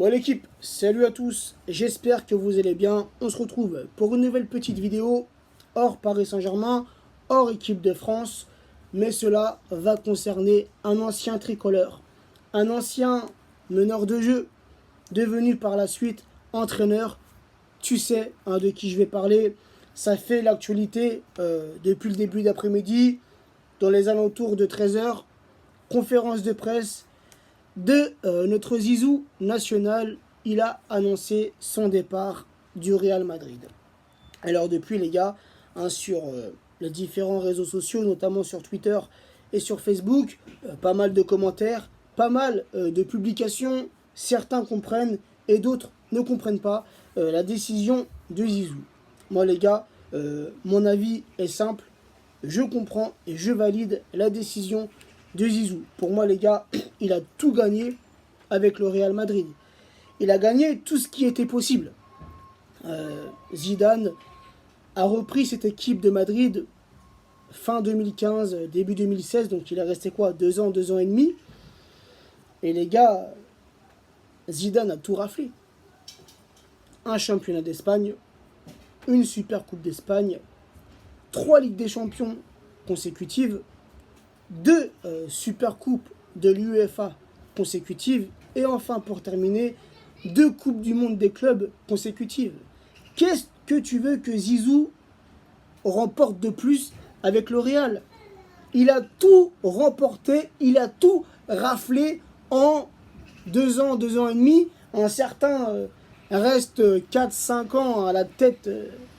Bon l'équipe, salut à tous, j'espère que vous allez bien. On se retrouve pour une nouvelle petite vidéo hors Paris Saint-Germain, hors équipe de France. Mais cela va concerner un ancien tricolore, un ancien meneur de jeu, devenu par la suite entraîneur. Tu sais de qui je vais parler. Ça fait l'actualité depuis le début d'après-midi, dans les alentours de 13 h. Conférence de presse de notre Zizou national. Il a annoncé son départ du Real Madrid. Alors depuis les gars, sur les différents réseaux sociaux, notamment sur Twitter et sur Facebook, pas mal de commentaires, pas mal de publications. Certains comprennent et d'autres ne comprennent pas la décision de Zizou. Moi les gars, mon avis est simple. Je comprends et je valide la décision de Zizou. Pour moi les gars, il a tout gagné avec le Real Madrid. Il a gagné tout ce qui était possible. Zidane a repris cette équipe de Madrid fin 2015, début 2016. Donc il est resté quoi, 2 ans, 2 ans et demi. Et les gars, Zidane a tout raflé. Un championnat d'Espagne, une super coupe d'Espagne, 3 Ligues des Champions consécutives, 2 super coupes de l'UEFA consécutives, et enfin pour terminer, 2 coupes du monde des clubs consécutives. Qu'est-ce que tu veux que Zizou remporte de plus avec le Real? Il a tout remporté, il a tout raflé en 2 ans, 2 ans et demi. Un certain reste 4-5 ans à la tête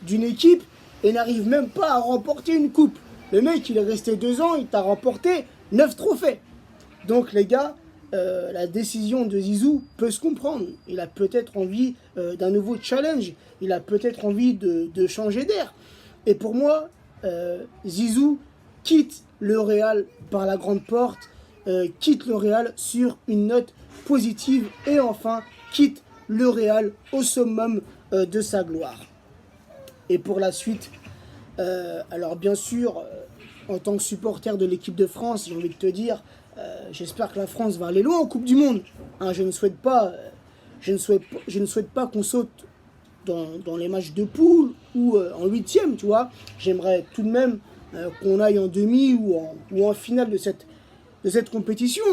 d'une équipe et n'arrive même pas à remporter une coupe. Le mec, il est resté 2 ans, il t'a remporté 9 trophées. Donc les gars, la décision de Zizou peut se comprendre. Il a peut-être envie d'un nouveau challenge. Il a peut-être envie de changer d'air. Et pour moi, Zizou quitte le Real par la grande porte, quitte le Real sur une note positive et enfin quitte le Real au summum de sa gloire. Et pour la suite, alors bien sûr, en tant que supporter de l'équipe de France, j'ai envie de te dire, j'espère que la France va aller loin en Coupe du Monde. Je ne souhaite pas, qu'on saute dans les matchs de poule ou en huitième, tu vois. J'aimerais tout de même qu'on aille en demi ou en finale de cette compétition.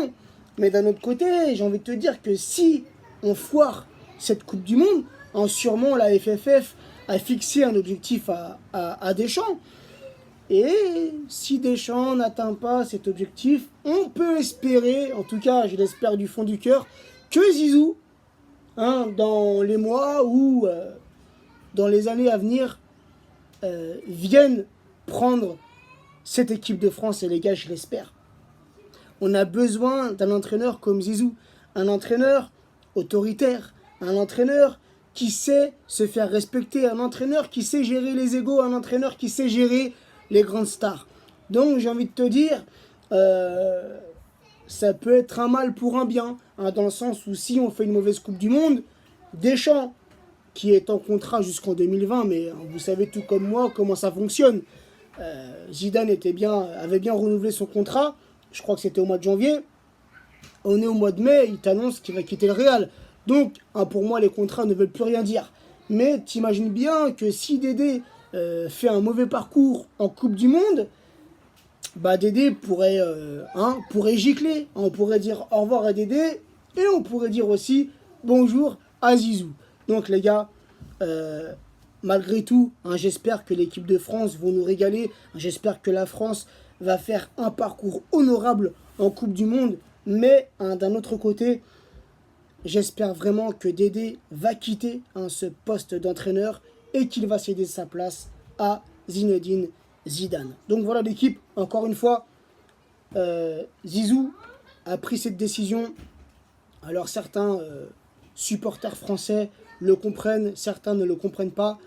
Mais d'un autre côté, j'ai envie de te dire que si on foire cette Coupe du Monde, sûrement la FFF a fixé un objectif à Deschamps. Et si Deschamps n'atteint pas cet objectif, on peut espérer, en tout cas je l'espère du fond du cœur, que Zizou, dans les mois ou dans les années à venir, vienne prendre cette équipe de France. Et les gars, je l'espère. On a besoin d'un entraîneur comme Zizou, un entraîneur autoritaire, un entraîneur qui sait se faire respecter, un entraîneur qui sait gérer les égos, un entraîneur qui sait gérer les grandes stars. Donc j'ai envie de te dire, ça peut être un mal pour un bien, dans le sens où si on fait une mauvaise Coupe du Monde, Deschamps, qui est en contrat jusqu'en 2020, mais vous savez tout comme moi comment ça fonctionne. Zidane avait bien renouvelé son contrat, je crois que c'était au mois de janvier. On est au mois de mai, il t'annonce qu'il va quitter le Real. Donc, pour moi, les contrats ne veulent plus rien dire. Mais t'imagines bien que si Dédé fait un mauvais parcours en Coupe du Monde, Dédé pourrait gicler. On pourrait dire au revoir à Dédé et on pourrait dire aussi bonjour à Zizou. Donc les gars, malgré tout, j'espère que l'équipe de France va nous régaler. J'espère que la France va faire un parcours honorable en Coupe du Monde. Mais d'un autre côté, j'espère vraiment que Dédé va quitter ce poste d'entraîneur et qu'il va céder sa place à Zinedine Zidane. Donc voilà l'équipe, encore une fois, Zizou a pris cette décision. Alors certains supporters français le comprennent, certains ne le comprennent pas.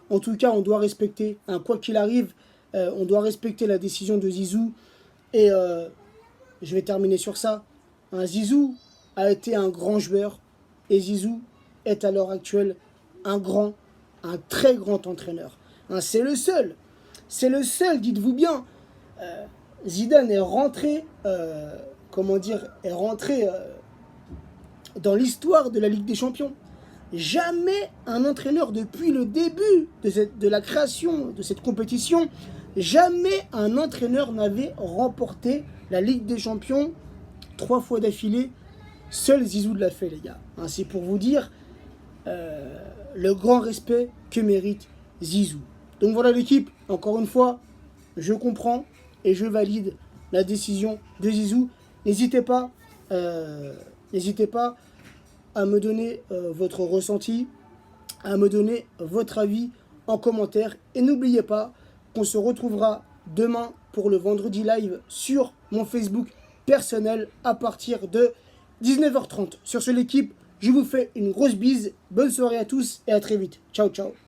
En tout cas, on doit respecter, quoi qu'il arrive, on doit respecter la décision de Zizou. Et je vais terminer sur ça. Zizou a été un grand joueur et Zizou est à l'heure actuelle un très grand entraîneur. C'est le seul, dites-vous bien. Zidane est rentré, dans l'histoire de la Ligue des Champions. Jamais un entraîneur depuis le début de la création de cette compétition, jamais un entraîneur n'avait remporté la Ligue des Champions 3 fois d'affilée. Seul Zizou l'a fait, les gars. Hein, c'est pour vous dire le grand respect que mérite Zizou. Donc voilà l'équipe, encore une fois, je comprends et je valide la décision de Zizou. N'hésitez pas à me donner votre ressenti, à me donner votre avis en commentaire. Et n'oubliez pas qu'on se retrouvera demain pour le vendredi live sur mon Facebook personnel à partir de 19h30. Sur ce, l'équipe, je vous fais une grosse bise. Bonne soirée à tous et à très vite. Ciao, ciao.